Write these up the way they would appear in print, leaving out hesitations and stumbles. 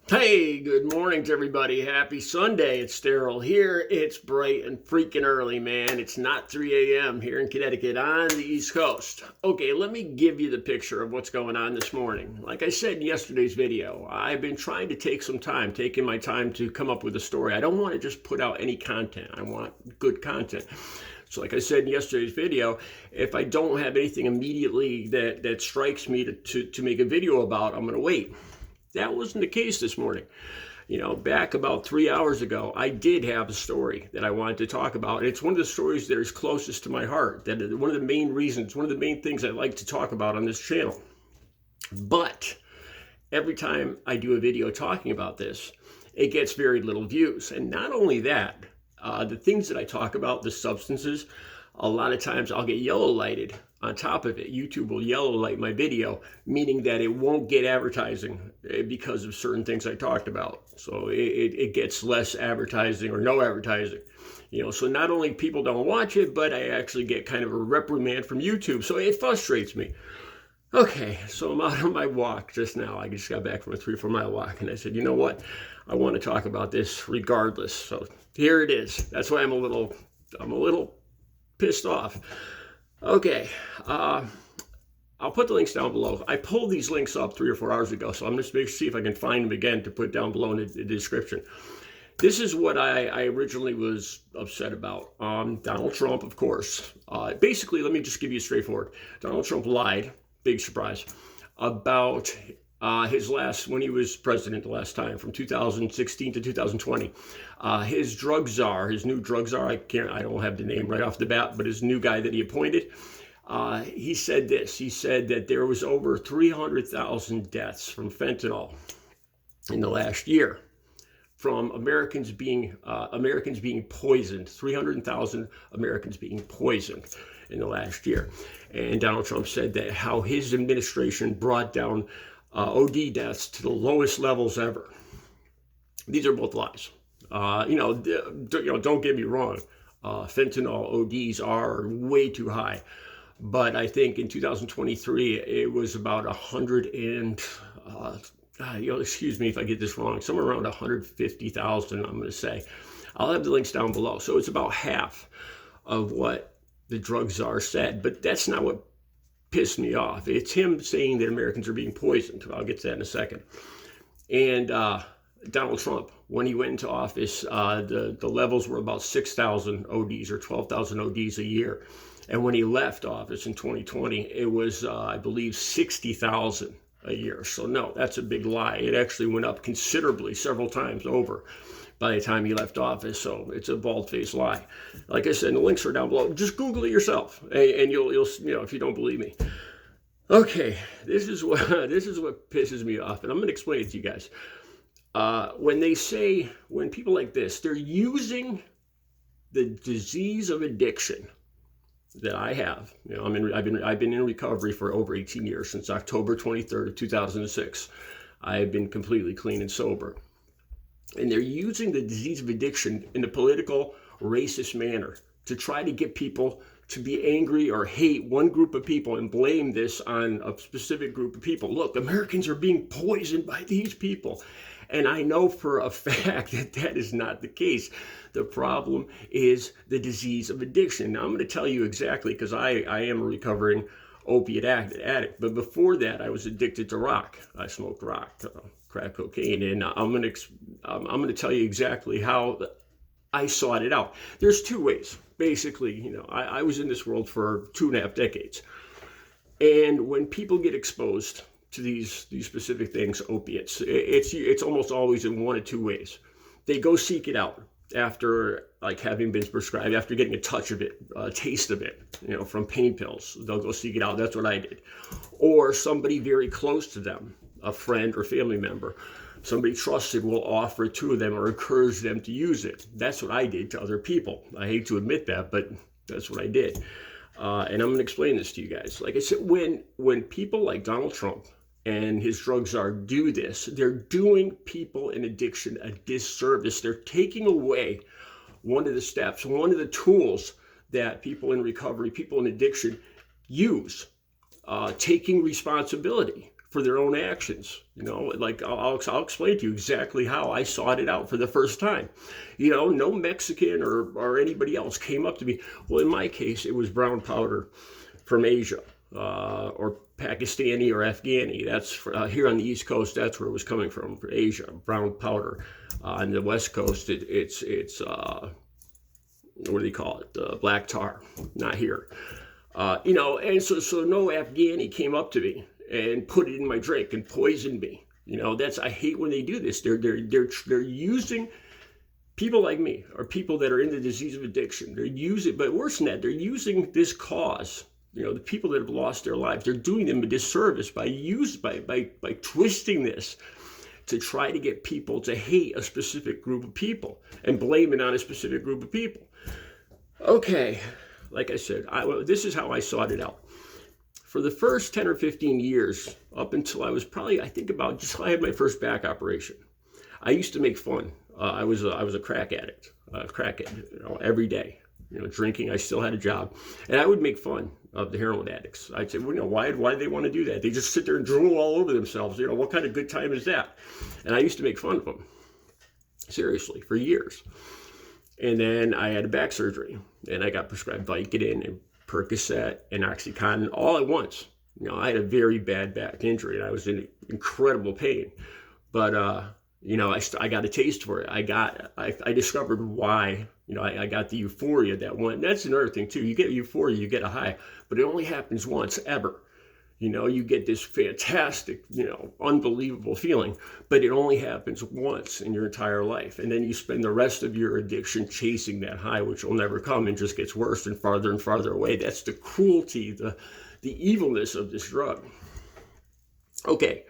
Hey, good morning to everybody. Happy Sunday. It's Daryl here. It's bright and freaking early, man. It's not 3 a.m. here in Connecticut on the East Coast. Okay, let me give you the picture of what's going on this morning. Like I said in yesterday's video, I've been trying to taking my time to come up with a story. I don't want to just put out any content. I want good content. So like I said in yesterday's video, if I don't have anything immediately that strikes me to make a video about, I'm going to wait. That wasn't the case this morning. Back about 3 hours ago, I did have a story that I wanted to talk about. And it's one of the stories that is closest to my heart. That is one of the main things I like to talk about on this channel. But every time I do a video talking about this, it gets very little views. And not only that, the things that I talk about, the substances, a lot of times I'll get yellow lighted on top of it. YouTube will yellow light my video, meaning that it won't get advertising because of certain things I talked about. So it gets less advertising or no advertising. So not only people don't watch it, but I actually get kind of a reprimand from YouTube. So it frustrates me. Okay, so I'm out on my walk just now. I just got back from a 3-4 mile walk, and I said, you know what? I want to talk about this regardless. So here it is. That's why I'm a little pissed off. Okay, I'll put the links down below. I pulled these links up 3 or 4 hours ago, so I'm just going to see if I can find them again to put down below in the description. This is what I originally was upset about. Donald Trump, of course. Basically, let me just give you straightforward. Donald Trump lied, big surprise, about when he was president the last time, from 2016 to 2020. His drug czar, his new drug czar, I don't have the name right off the bat, but his new guy that he appointed, he said this. He said that there was over 300,000 deaths from fentanyl in the last year, from Americans being poisoned. 300,000 Americans being poisoned in the last year. And Donald Trump said that how his administration brought down OD deaths to the lowest levels ever. These are both lies. Don't get me wrong. Fentanyl ODs are way too high. But I think in 2023, it was about 100 and, excuse me if I get this wrong, somewhere around 150,000, I'm going to say. I'll have the links down below. So it's about half of what the drug czar said. But that's not what pissed me off. It's him saying that Americans are being poisoned. I'll get to that in a second. And Donald Trump, when he went into office, the levels were about 6,000 ODs or 12,000 ODs a year. And when he left office in 2020, it was, I believe, 60,000 a year. So no, that's a big lie. It actually went up considerably, several times over by the time he left office. So it's a bald-faced lie. Like I said, the links are down below. Just Google it yourself, and you'll if you don't believe me. Okay, this is what pisses me off, and I'm going to explain it to you guys. When people like this, they're using the disease of addiction that I have. I've been in recovery for over 18 years, since October 23rd of 2006. I've been completely clean and sober. And they're using the disease of addiction in a political, racist manner to try to get people to be angry or hate one group of people and blame this on a specific group of people. Look, Americans are being poisoned by these people. And I know for a fact that is not the case. The problem is the disease of addiction. Now, I'm going to tell you exactly, because I am a recovering opiate addict. But before that, I was addicted to rock. I smoked rock, crack cocaine. And I'm going to tell you exactly how I sought it out. There's two ways. Basically, I was in this world for 2.5 decades. And when people get exposed to these specific things, opiates, it's almost always in one of two ways. They go seek it out after having been prescribed, after getting a touch of it, a taste of it, from pain pills. They'll go seek it out. That's what I did. Or somebody very close to them, a friend or family member, somebody trusted, will offer it to them or encourage them to use it. That's what I did to other people. I hate to admit that, but that's what I did. And I'm going to explain this to you guys. Like I said, when people like Donald Trump and his drug czar do this, they're doing people in addiction a disservice. They're taking away one of the steps, one of the tools that people in recovery, people in addiction use, taking responsibility for their own actions. Like I'll explain to you exactly how I sought it out for the first time. No Mexican or anybody else came up to me. Well, in my case, it was brown powder from Asia, or Pakistani or Afghani. That's here on the East Coast. That's where it was coming from Asia, brown powder. On the West Coast, it's what do they call it? Black tar. Not here. And so no Afghani came up to me and put it in my drink and poisoned me. I hate when they do this. They're using people like me, or people that are in the disease of addiction. They're using, but worse than that, they're using this cause. The people that have lost their lives, they're doing them a disservice by twisting this to try to get people to hate a specific group of people and blame it on a specific group of people. Okay, like I said, this is how I sought it out. For the first 10 or 15 years, up until I was probably, I think about just I had my first back operation, I used to make fun. I was a crack addict, crackhead, every day. Drinking. I still had a job, and I would make fun of the heroin addicts. I'd say, well, why do they want to do that? They just sit there and drool all over themselves. What kind of good time is that? And I used to make fun of them, seriously, for years. And then I had a back surgery, and I got prescribed Vicodin and Percocet and Oxycontin all at once. I had a very bad back injury, and I was in incredible pain. But I got a taste for it. I discovered why. I got the euphoria that one. That's another thing too. You get euphoria, you get a high, but it only happens once ever. You get this fantastic, unbelievable feeling, but it only happens once in your entire life. And then you spend the rest of your addiction chasing that high, which will never come and just gets worse and farther away. That's the cruelty, the evilness of this drug. Okay.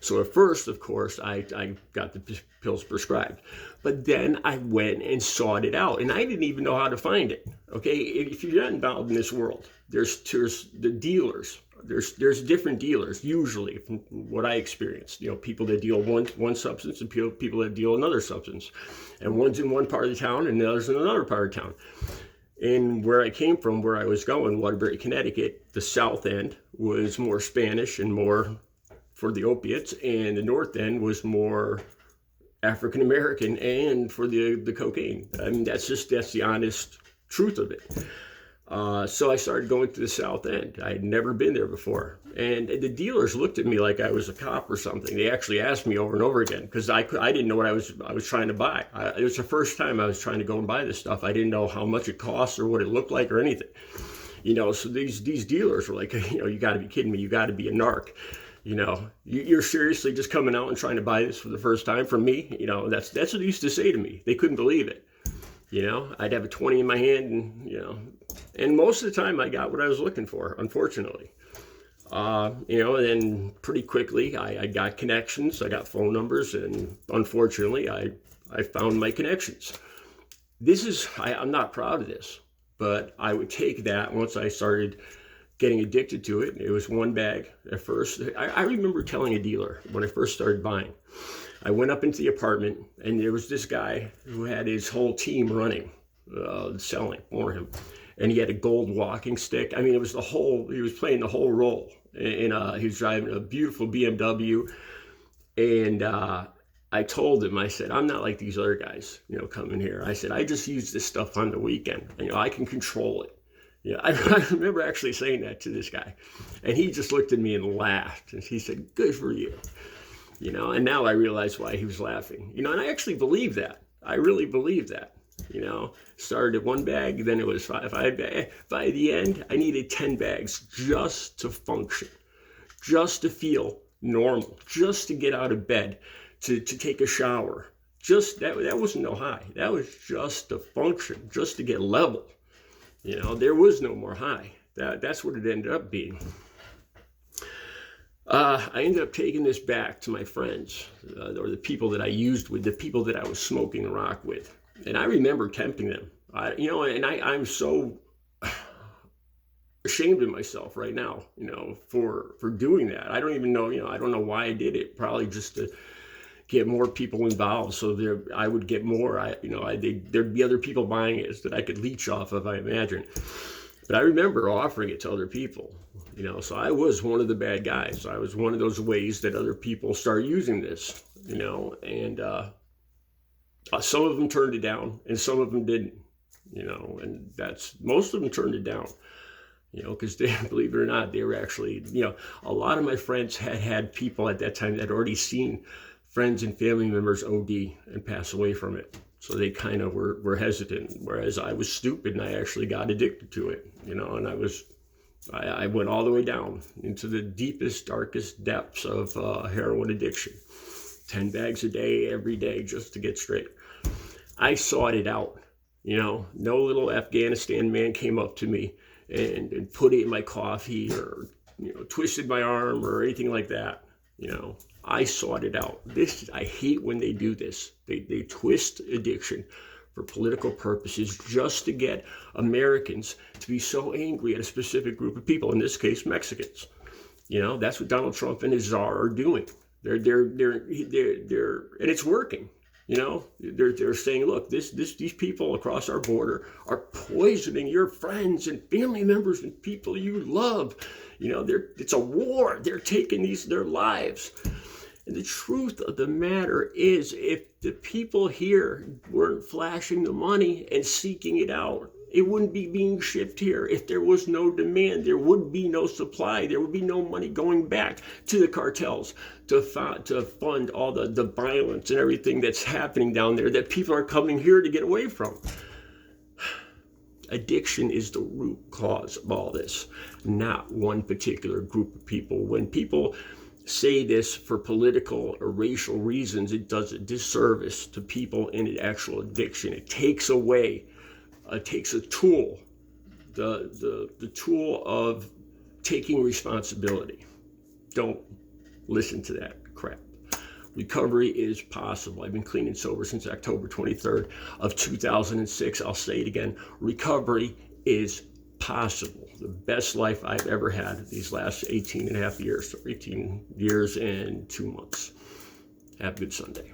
So at first, of course, I got the pills prescribed, but then I went and sought it out, and I didn't even know how to find it. Okay, if you're not involved in this world, there's the dealers. There's different dealers usually, from what I experienced. People that deal one substance and people that deal another substance, and one's in one part of the town and the other's in another part of town. And where I came from, where I was going, Waterbury, Connecticut, the south end was more Spanish and more for the opiates, and the north end was more African American and for the cocaine. I mean, that's the honest truth of it. So I started going to the south end. I had never been there before, and the dealers looked at me like I was a cop or something. They actually asked me over and over again because I didn't know what I was trying to buy. It was the first time I was trying to go and buy this stuff. I didn't know how much it costs or what it looked like or anything. So these dealers were like, you got to be kidding me. You got to be a narc. You're seriously just coming out and trying to buy this for the first time from me? That's what they used to say to me. They couldn't believe it. I'd have a 20 in my hand, and most of the time I got what I was looking for, unfortunately. And then pretty quickly I got connections, I got phone numbers, and unfortunately I found my connections. I'm not proud of this, but I would take that once I started getting addicted to it. It was one bag at first. I remember telling a dealer when I first started buying, I went up into the apartment and there was this guy who had his whole team running, selling for him. And he had a gold walking stick. I mean, he was playing the whole role. And he was driving a beautiful BMW. And I told him, I said, I'm not like these other guys, coming here. I said, I just use this stuff on the weekend. I can control it. I remember actually saying that to this guy, and he just looked at me and laughed, and he said, good for you, and now I realize why he was laughing, and I actually believe that. I really believe that, started at one bag, then it was five bags. By the end, I needed 10 bags just to function, just to feel normal, just to get out of bed, to take a shower. Just that wasn't no high. That was just to function, just to get level. There was no more high. That's what it ended up being. I ended up taking this back to my friends, or the people that I used with, the people that I was smoking rock with. And I remember tempting them. I'm so ashamed of myself right now, for doing that. I don't even know, I don't know why I did it. Probably just to get more people involved, so I would get more. There'd be other people buying it that I could leech off of, I imagine. But I remember offering it to other people, You know, so I was one of the bad guys. I was one of those ways that other people start using this, you know, and some of them turned it down and some of them didn't, you know, and most of them turned it down, you know, because they, believe it or not, they were actually, you know, a lot of my friends had people at that time that had already seen friends and family members OD and pass away from it. So they kind of were hesitant, whereas I was stupid and I actually got addicted to it, you know, and I went all the way down into the deepest, darkest depths of heroin addiction. 10 bags a day, every day, just to get straight. I sought it out, you know. No little Afghanistan man came up to me and put it in my coffee or, you know, twisted my arm or anything like that, you know. I sought it out. I hate when they do this. They twist addiction for political purposes just to get Americans to be so angry at a specific group of people, in this case, Mexicans. You know, that's what Donald Trump and his czar are doing. They're and it's working. You know, they're saying, look, these people across our border are poisoning your friends and family members and people you love. You know, it's a war. They're taking their lives. And the truth of the matter is, if the people here weren't flashing the money and seeking it out, it wouldn't be being shipped here. If there was no demand, there would be no supply. There would be no money going back to the cartels to fund all the violence and everything that's happening down there that people are coming here to get away from. Addiction is the root cause of all this, not one particular group of people. When people say this for political or racial reasons, it does a disservice to people in an actual addiction. It takes away, takes a tool, the tool of taking responsibility. Don't listen to that crap. Recovery is possible. I've been clean and sober since October 23rd of 2006. I'll say it again. Recovery is possible. The best life I've ever had these last 18 and a half years, 18 years and 2 months. Have a good Sunday.